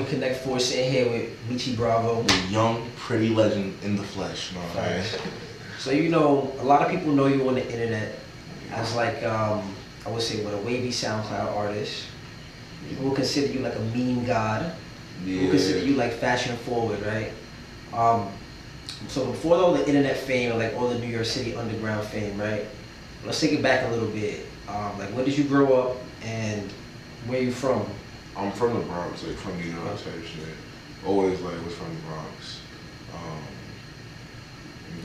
Kynect Faur sitting here with Meechie Bravo. The young, pretty legend in the flesh, you know what I mean? So you know, a lot of people know you on the internet as like, I would say, what, a wavy SoundCloud artist. People will consider you like a meme god. People will consider you like fashion forward, right? So before all the internet fame, or like all the New York City underground fame, right? Let's take it back a little bit. Like, when did you grow up and where you from? I'm from the Bronx, like from New York type shit. Always like was from the Bronx.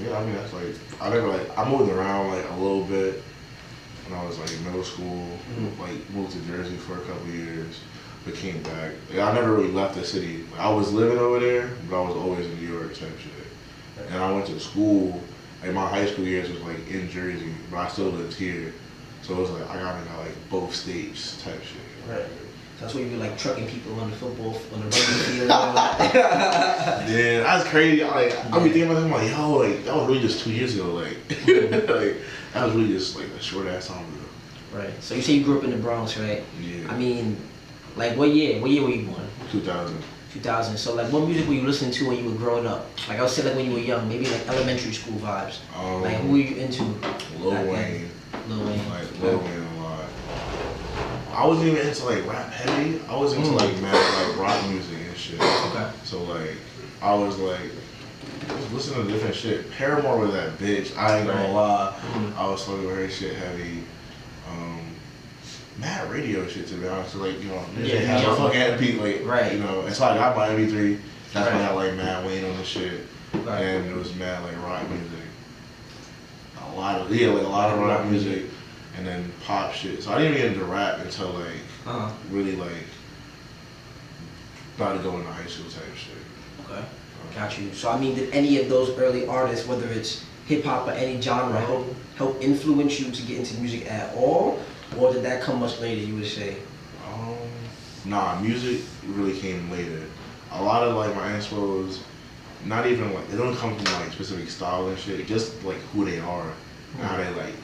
Yeah, I mean that's like I moved around like a little bit when I was like in middle school. Like moved to Jersey for a couple years, but came back. Like, I never really left the city. Like, I was living over there, but I was always in New York type shit. And I went to school. Like my high school years was like in Jersey, but I still lived here. So it was like I got into like both states type shit. Right. That's where you were like trucking people on the football, on the rugby field. Yeah, that's crazy. I be thinking about that. I'm like, yo, like that was really just 2 years ago. Like, like that was really just like a short ass time ago. Right. So you say you grew up in the Bronx, right? Yeah. I mean, like what year? What year were you born? 2000. 2000. So like, what music were you listening to when you were growing up? Like I would say, like when you were young, maybe like elementary school vibes. Like who were you into? Lil Wayne. Lil Wayne. Like Lil Wayne a lot. I wasn't even into like rap heavy. I was into like mad like rock music and shit. Okay. So like I was like listening to different shit. Paramore was that bitch. I ain't gonna lie. I was fucking with her shit heavy. Mad radio shit to be honest. Like you know, they have a fucking MP like you know. And so I got my MP3. That's when I got like Mad Wayne on the shit, and it was mad like rock music. A lot of rock music. And then pop shit. So I didn't even get into rap until like really like about to go into high school type shit. Okay, got you. So I mean, did any of those early artists, whether it's hip hop or any genre, help influence you to get into music at all, or did that come much later? You would say? Nah, music really came later. A lot of like my inspos, not even like they don't come from like specific style and shit. Just like who they are, and how they like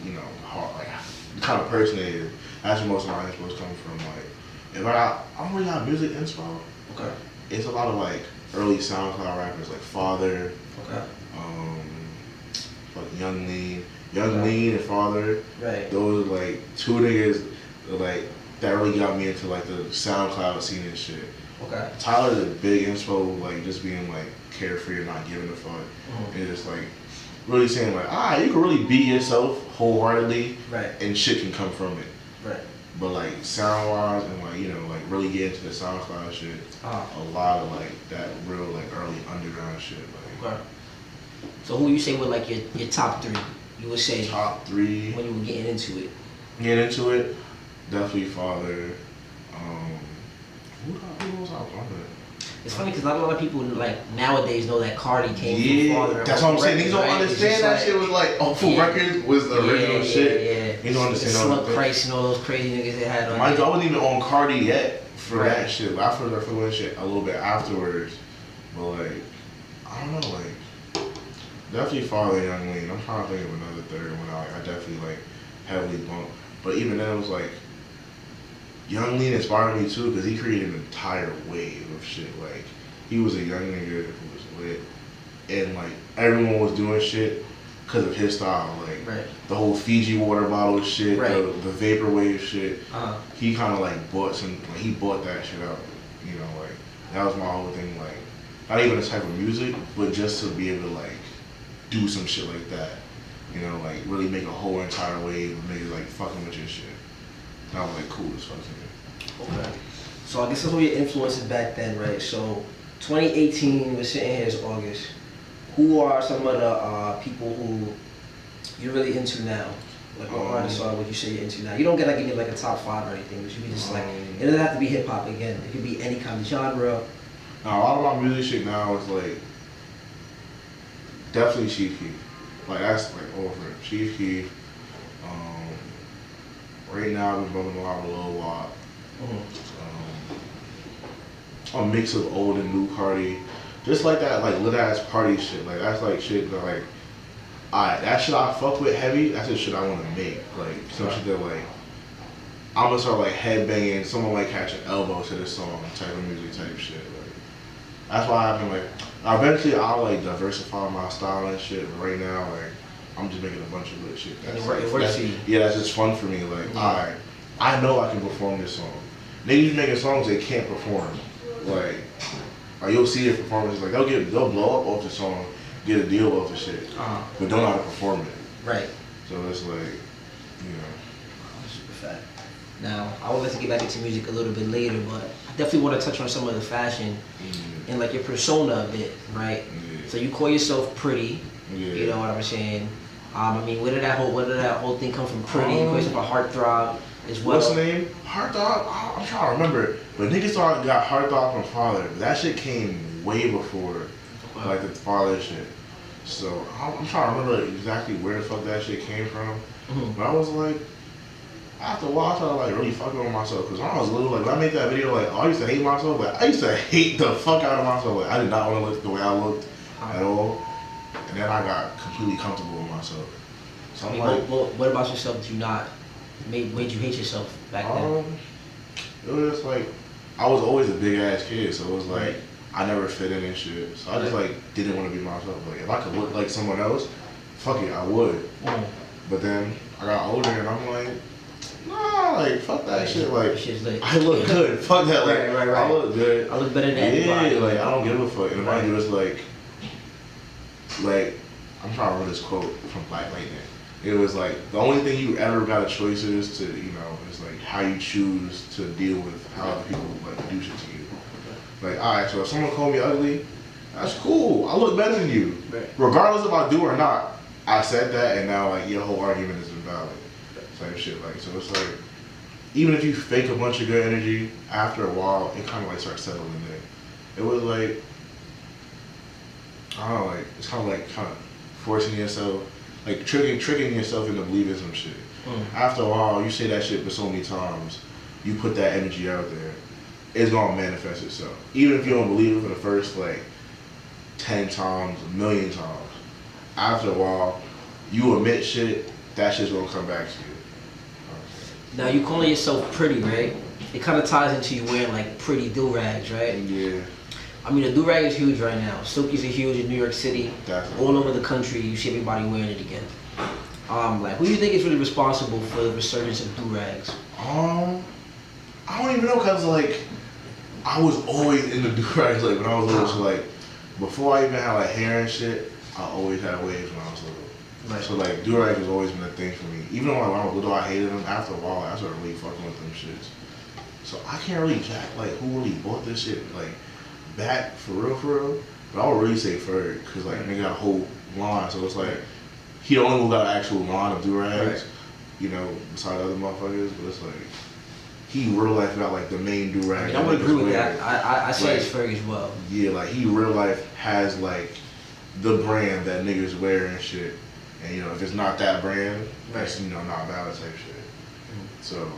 the kind of person they is. That's where most of my inspos come from. Like, if I don't really got music inspo. Okay. It's a lot of like early SoundCloud rappers like Father. Okay. Like Young Lean and Father. Right. Those are like two niggas like that really got me into like the SoundCloud scene and shit. Okay. Tyler's a big inspo, like just being like carefree and not giving a fuck. And just like really saying like, you can really be yourself wholeheartedly, and shit can come from it. Right. But like sound wise and like you know like really get into the SoundCloud shit, a lot of like that real like early underground shit. Like, okay. So who you say were like your top three? You would say top three when you were getting into it. Getting into it, definitely Father. Who was I talking? It's funny because not a lot of people like nowadays know that Cardi came from Father. That's what I'm saying. Niggas don't understand that shit was like Full Records was the original shit. Niggas don't understand all that. Price and all those crazy niggas they had on. I wasn't even on Cardi yet for that shit. But I started feeling shit a little bit afterwards. But like, I don't know, like definitely Father, Young Lean. I'm trying to think of another third one. I definitely like heavily bumped. But even then it was like Young Lean inspired me too because he created an entire wave of shit. Like he was a young nigga who was lit, and like everyone was doing shit because of his style. Like the whole Fiji water bottle shit, the vaporwave shit. He kind of like bought he bought that shit out. You know, like that was my whole thing. Like not even the type of music, but just to be able to like do some shit like that. You know, like really make a whole entire wave of niggas like fucking with your shit. That was like cool as fuck to me. Okay. So I guess that's what your influences back then, right? So 2018, we're sitting here, it's August. Who are some of the people who you're really into now? Like what artists are, what you say you're into now? You don't gotta give me like a top 5 or anything, but you can just like, it doesn't have to be hip hop again. It could be any kind of genre. Now, a lot of my music shit now is like, definitely Chief Keef. Like that's like over it. Chief Keef. Right now, I've been bumping a lot of Lil Wop. A mix of old and new Cardi. Just like that, like lit ass party shit. Like that's like shit that like, that shit I fuck with heavy. That's the shit I want to make. Like some shit that like, I'm gonna start like headbanging. Someone might catch an elbow to this song type of music type shit. Like, That's why I've been like, eventually I'll like diversify my style and shit. But right now, like, I'm just making a bunch of lit shit. And it works for you. Yeah, that's just fun for me. Like, alright, I know I can perform this song. Niggas making songs they can't perform. Like you'll see their performances, like they'll blow up off the song, get a deal off the shit, but don't know how to perform it. Right. So it's like, you know. Super fat. Now, I would like to get back into music a little bit later, but I definitely want to touch on some of the fashion and like your persona a bit, right? Yeah. So you call yourself pretty, you know what I'm saying? I mean, where did that whole thing come from? Pretty, you call yourself a heartthrob as well. What's the name? Heartthrob? I'm trying to remember. But niggas thought I got Heartthrob from Father. But that shit came way before, like the Father shit. So I'm trying to remember exactly where the fuck that shit came from. But I was like, after a while, I started like really fucking with myself. Cause when I was little, like when I made that video, like I used to hate myself, but I used to hate the fuck out of myself. Like I did not want to look the way I looked at all. And then I got completely comfortable with myself. So I'm like, what about yourself did you not made you hate yourself back then? It was just like I was always a big ass kid, so it was like I never fit in and shit. So I just like didn't want to be myself. Like if I could look like someone else, fuck it, I would. But then I got older and I'm like, nah, like fuck that shit. Like I look good. Fuck that. Like I look good. I look better than anybody. Yeah, like I don't give a fuck. And mind you, it's like I'm trying to remember this quote from Black Lightning. It was like the only thing you ever got a choice is to, you know, it's like how you choose to deal with how other people like do shit to you. Like, alright, so if someone called me ugly, that's cool. I look better than you. Regardless if I do or not. I said that and now like your whole argument is invalid. Type shit. Like so it's like even if you fake a bunch of good energy, after a while it kinda like starts settling in. It was like I don't know, like it's kinda forcing yourself, like tricking yourself into believing some shit. After a while, you say that shit for so many times, you put that energy out there, it's gonna manifest itself. Even if you don't believe it for the first like 10 times, a million times, after a while, you admit shit, that shit's gonna come back to you. Now you calling yourself pretty, right? It kind of ties into you wearing like pretty do-rags, right? Yeah. I mean, the do-rag is huge right now. Silkies are huge in New York City. Definitely. All over the country, you see everybody wearing it again. Like, who do you think is really responsible for the resurgence of do-rags? I don't even know, cause like, I was always into do-rags. Like when I was little, so like, before I even had like hair and shit, I always had waves when I was little. Right. So like, do-rags has always been a thing for me. Even though like, when I was little, I hated them. After a while, I started really fucking with them shits. So I can't really jack like who really bought this shit like back for real. But I would really say Ferg, cause like they got a whole line. So it's like he the only one got an actual line of do-rags, you know, besides other motherfuckers. But it's like he real life got like the main do-rag. I would agree with that. I say like, it's Ferg as well. Yeah, like he real life has like the brand that niggas wear and shit. And you know, if it's not that brand, that's, you know, not valid type shit. So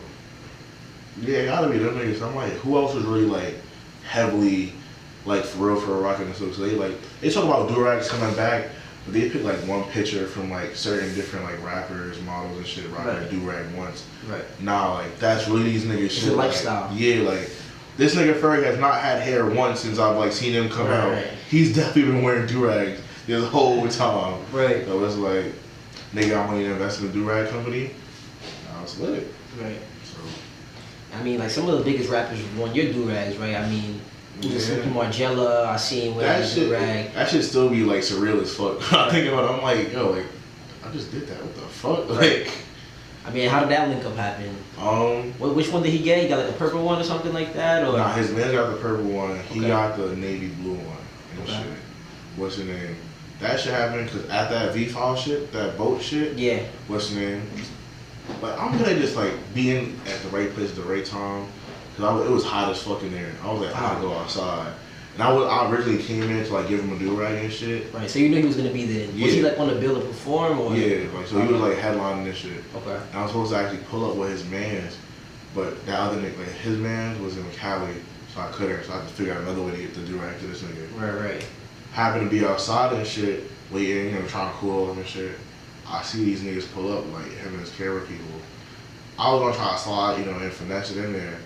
yeah, it gotta be them niggas. I'm like, who else was really like heavily like for real rocking the silk? So they talk about do-rags coming back, but they pick like one picture from like certain different like rappers, models and shit rocking a do-rag once. Nah, like that's really these niggas shit. It's a lifestyle. Like, yeah, like this nigga Ferg has not had hair once since I've like seen him come out. He's definitely been wearing do-rags this whole time. So it's like, nigga, got money to invest in a do-rag company. I was lit. So I mean, like some of the biggest rappers won your do-rags, right? I mean, Margiela, I seen wearing a do-rag. That shit still be like surreal as fuck. I think about it, I'm like, yo, like, I just did that. What the fuck? Like, I mean, how did that link up happen? Which one did he get? He got like a purple one or something like that, or? Nah, his man got the purple one. He got the navy blue one and shit. What's the name? That shit happened because at that V-File shit, that boat shit. Yeah. What's the name? Like I'm gonna just like being at the right place at the right time. Cause it was hot as fuck in there. I was like, I gotta go outside. And I originally came in to like give him a do-rag and shit. Right, so you knew he was gonna be there. Was he like on the bill to perform or? Yeah, like so he was like headlining this shit. Okay. And I was supposed to actually pull up with his mans, but the other nigga, like his mans was in Cali, so I couldn't. So I had to figure out another way to get the do-rag to this nigga. Right. Happened to be outside and shit, waiting, you know, trying to cool off and shit. I see these niggas pull up, like him and his camera people. I was gonna try to slide, you know, and finesse it in there.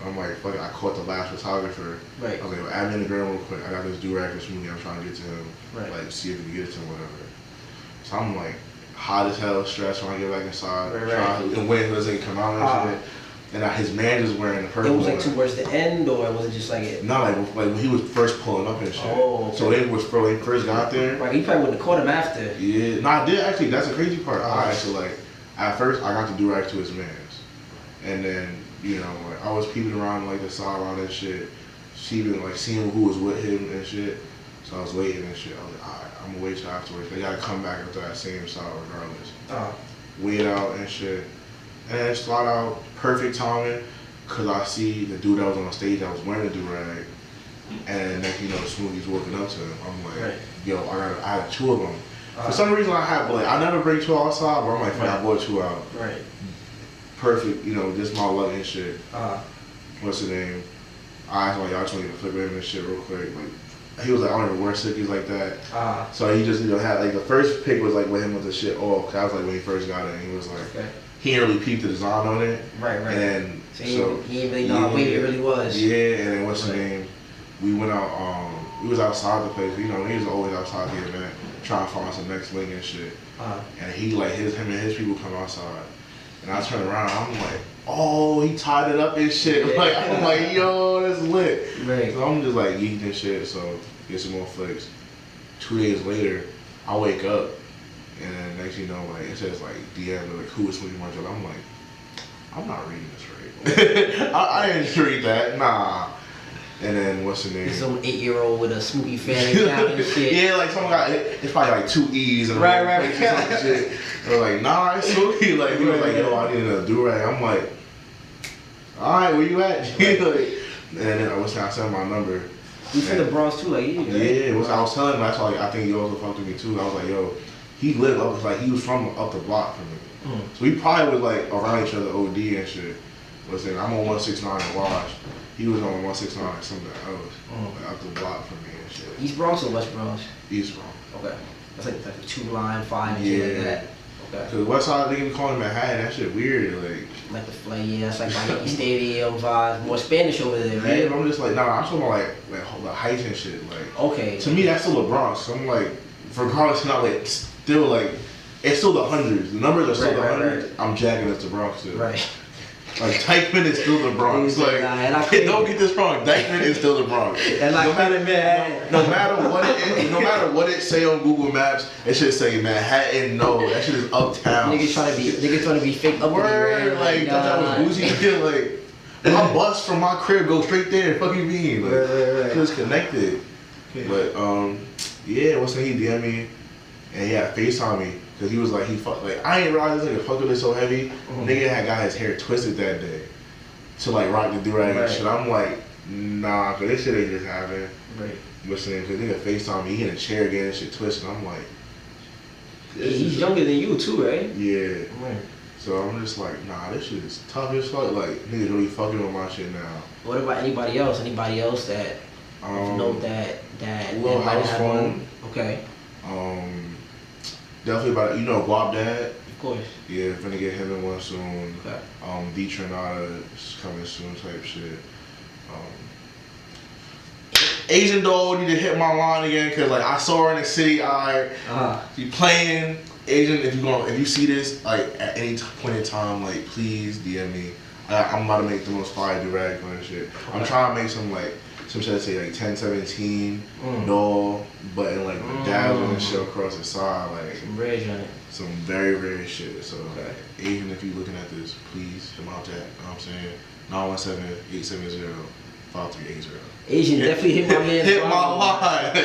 I'm like, fuck it, I caught the last photographer. Right. I was like, yo, add me in the gram real quick. I got this do-rag for Smoothie. I'm trying to get to him. Right. Like, see if we can get it to him, whatever. So I'm like, hot as hell, stressed when I get back inside. And waiting for this thing to come out and shit. And his manager's wearing the purple. It was like towards the end, or was it just like it? No, like when he was first pulling up and shit. Oh, okay. So it was when he first got there. Right, he probably wouldn't have caught him after. Yeah, no, I did actually. That's the crazy part. I actually like, at first I got to do right to his mans, and then you know like I was peeping around like the sideline and shit, seeing who was with him and shit. So I was waiting and shit. I was like, alright, I'm gonna wait till afterwards. They gotta come back after that same side regardless. Wait out and shit, and then slide out perfect timing. Cause I see the dude that was on the stage that was wearing a do-rag, and then you know Smoothie's walking up to him. I'm like, yo, I had two of them. For some reason I never bring two outside, but I'm like, fuck, I bought two out. Right. Perfect, you know, just my luck and shit. What's the name? I asked him like, y'all just want to flip him and shit real quick. Like, he was like, I don't even wear sickies like that. So he just had like the first pick was like with him with the shit off. That was like when he first got it. He was like, he didn't really peep the design on it. Right. And so he didn't really know how wavy it really was. Yeah, and then what's the name? We went out, we was outside the place, you know, he was always outside the event, trying to find some next link and shit. And he like, him and his people come outside. And I turn around, I'm like, oh, he tied it up and shit. Yeah. Like, I'm like, yo, that's lit. Right. So I'm just like eating and shit, so get some more flicks. 2 days later, I wake up, and then next you know, like, it says like, DM, like, who is sleeping my job? I'm like, I'm not reading this right. I didn't read that, nah. And then what's the name? Some 8-year-old with a Smoothie fan account and shit. Yeah, like someone got it's probably like 2 E's and right. Shit. They're like, nah, it's Smoothie. Like he was like, yo, I need a do-rag. I'm like, all right, where you at? Like, and then I sent my number. You from the Bronx too, like yeah. I was telling him that's why I think you also fucked with me too. I was like, yo, he lived up like he was from up the block from me. So we probably was like around each other OD and shit. What's it? I'm on 169 and Wash. He was on 169 and something else. Like up the block from me and shit. East Bronx or West Bronx? East Bronx. Okay. That's like the 2-line 5 and shit like that. Okay. Cause West Side they even call him Manhattan. That shit weird. Like the flag, yeah. It's like my Yankee Stadium vibes. More Spanish over there, right? Yeah, but I'm just like, nah. I'm talking about like the heights and shit. Like, okay. To me, that's still the Bronx. So I'm like, regardless, not like still like, it's still the hundreds. The numbers are still the hundreds. Right. I'm jacking up the Bronx still. Right. Like Dykeman is still the Bronx. Like, don't get this wrong. Dykeman is still the Bronx. And like no matter what it is, no matter what it say on Google Maps, it should say Manhattan. No, that shit is uptown. Niggas trying to be fake up. Word, like that was bougie shit. Like my bus from my crib goes straight there. Fuck you mean? Like it's connected. Okay. But yeah, what's the he DM me and he had FaceTime me. Cause he was like, I ain't realize this nigga fucked with it so heavy. Nigga had got his hair twisted that day to like rock the do-rag and shit. I'm like, nah, cause this shit ain't just happening. Right. Listening, cause nigga FaceTime me, he in a chair getting shit twisted. I'm like, he's younger than you too, right? Yeah. Right. So I'm just like, nah, this shit is tough as fuck. Like niggas really fucking with my shit now. What about anybody else? Anybody else that know that little house phone. Okay. Definitely about, you know, Guap Dad. Of course. Yeah, finna get him in one soon. Okay. D Trinata is coming soon type shit. Asian Dog need to hit my line again, cause like I saw her in the city. You playing Asian. If you see this, like at any point in time, like please DM me. I'm about to make the most fire do-rag and shit. I'm trying to make some like some shit say like 1017 doll, but in like the dazzle and shit across the side, like some rare on it. Some very rare shit. So Asian, if you looking at this, please hit my chat. You know what I'm saying? 917-870-5380. Asian definitely hit my man. Hit my line.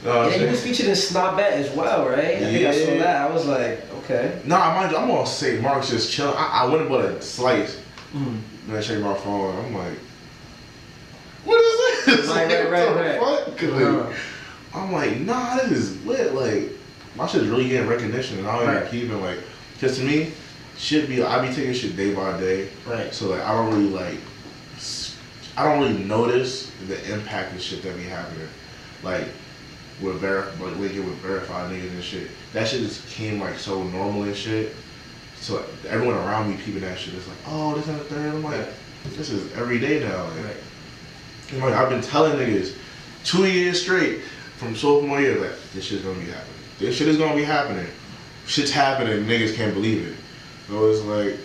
And you was featured in Snobbat as well, right? I think I saw that. I was like, okay. Nah, mind you, I'm gonna say Mark's just chilling. I went and bought a slice. Then I checked my phone. I'm like, what is this? Right. Fuck? I'm like, nah, this is lit. Like, my shit's really getting recognition, and I don't even keep it like, cause to me, I be taking shit day by day. Right. So like, I don't really notice the impact of shit that be happening. Like with verified niggas and shit. That shit just came like so normal and shit. So everyone around me peeping that shit is like, oh, this and the third. I'm like, this is every day now. Like, Right. and like I've been telling niggas 2 years straight from sophomore year, like, this shit's gonna be happening. This shit is gonna be happening. Shit's happening, niggas can't believe it. So it's like,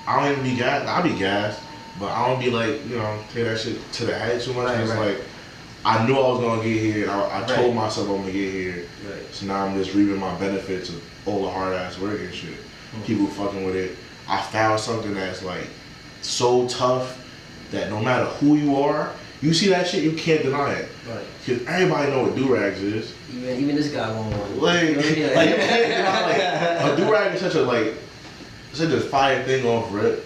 I don't even be gassed. I be gassed, but I don't be like, you know, take that shit to the head too much. Right, It's right. like, I knew I was gonna get here. I Right. told myself I'm gonna get here. Right. So now I'm just reaping my benefits of all the hard ass work and shit. People fucking with it. I found something that's like so tough that no matter who you are, you see that shit, you can't deny it. Right. Cause everybody know what do-rags is. Even this guy won't want Like, it. like, you can't deny, like, a do-rag is such a fire thing off rip.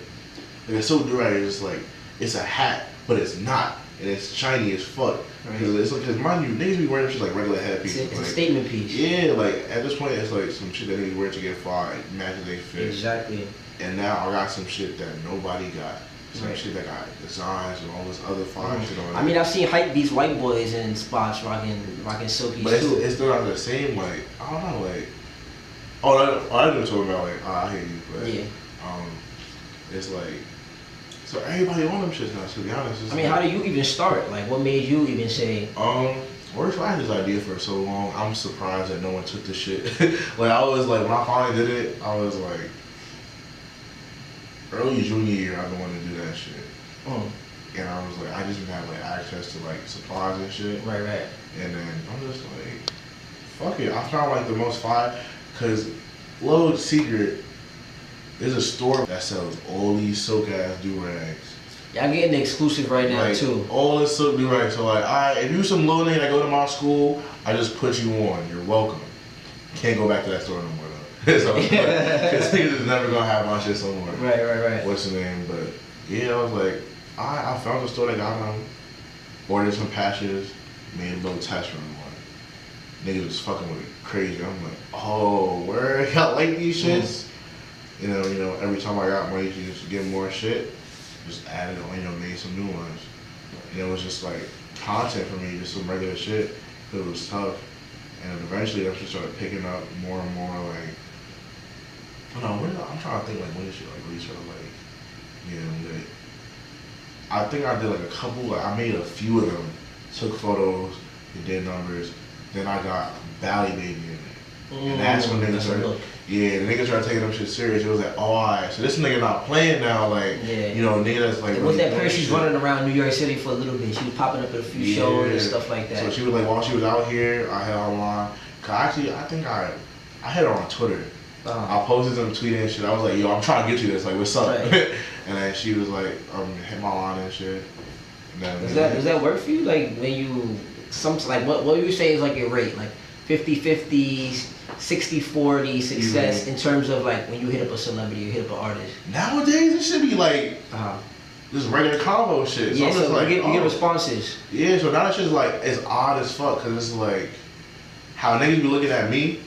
Like, a so do-rag is just like, it's a hat, but it's not. And it's shiny as fuck. Right. Cause mind you, niggas be wearing shit like regular headpieces. It's a Like, statement piece. yeah, like at this point it's like some shit that niggas wear to get far, like, matches they fit. Exactly. And now I got some shit that nobody got. Some Right. shit that got designs and all this other fire shit on it. I mean, I've seen hype these white boys in spots rocking silkies but too. it's still not the same, like, I don't know, like, I didn't talk about, like, I hate you, but, Yeah. it's like, so everybody on them shits now, to be honest. It's I mean, like, how do you even start? Like, what made you even say? Worst, I had this idea for so long. I'm surprised that no one took the shit. Like, I was like, when I finally did it, I was like, early junior year, I've been wanting to do that shit. And I was like, I just didn't have like access to like supplies and shit. Right, right. And then I'm just like, fuck it. I found like the most fire, cause little secret, there's a store that sells all these silk ass do-rags. Yeah, I'm getting the exclusive right now Like, too. all this silk do-rags. So like, alright, if you some little nigga that go to my school, I just put you on. You're welcome. Can't go back to that store no more though. So, cause niggas is never gonna have my shit somewhere. Right, right, right. What's the name? But yeah, I was like, I found a store that got them, ordered some patches, made a little test run one. Niggas was fucking with it crazy. I'm like, oh, where y'all like these shits? You know, every time I got money to just get more shit, just added on, made some new ones. And it was just like content for me, just some regular shit. It was tough. And eventually I just started picking up more and more, like, I don't know, I'm trying to think like when this shit like really started like, like, I think I did like a couple, like I made a few of them, took photos, did numbers, then I got Valley Baby in it. And that's when niggas started, the niggas started taking them shit serious. It was like, oh, alright, so this nigga not playing now, like, nigga that's like. It was that period she's running around New York City for a little bit. She was popping up at a few shows and stuff like that. So she was like, while she was out here, I had her online. Cause actually, I think I had her on Twitter. I posted some tweeting and shit. I was like, yo, I'm trying to get you this. Like, what's up? Right. And then she was like, hit my line and shit. And then, does that work for you? Like, when you, what you say is like your rate? Like 50-50, 60-40 success in terms of like when you hit up a celebrity, you hit up an artist? Nowadays, it should be like this regular combo shit. So Yeah, I'm just like, you get responses. Yeah, so now that shit's like, it's odd as fuck. Cause it's like, how niggas be looking at me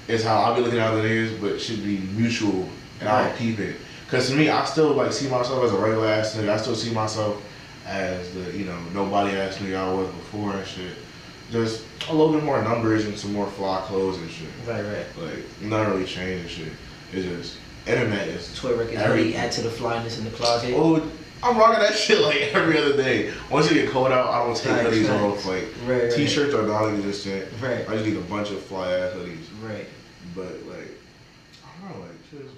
is how I'll be looking at other niggas, but it should be mutual, and I'll peep it. Cause to me, I still like see myself as a regular ass nigga. I still see myself as the, nobody ass nigga I was before and shit. Just a little bit more numbers and some more fly clothes and shit. Right. Like, nothing really changed and shit. It's just, internet is Toy Records really add to the flyness in the closet. Oh, I'm rocking that shit like every other day. Once you get cold out, I don't take hoodies off. Like, t-shirts are non-existent. Right. I just need a bunch of fly ass hoodies. Right. But like, I don't know, like, shit is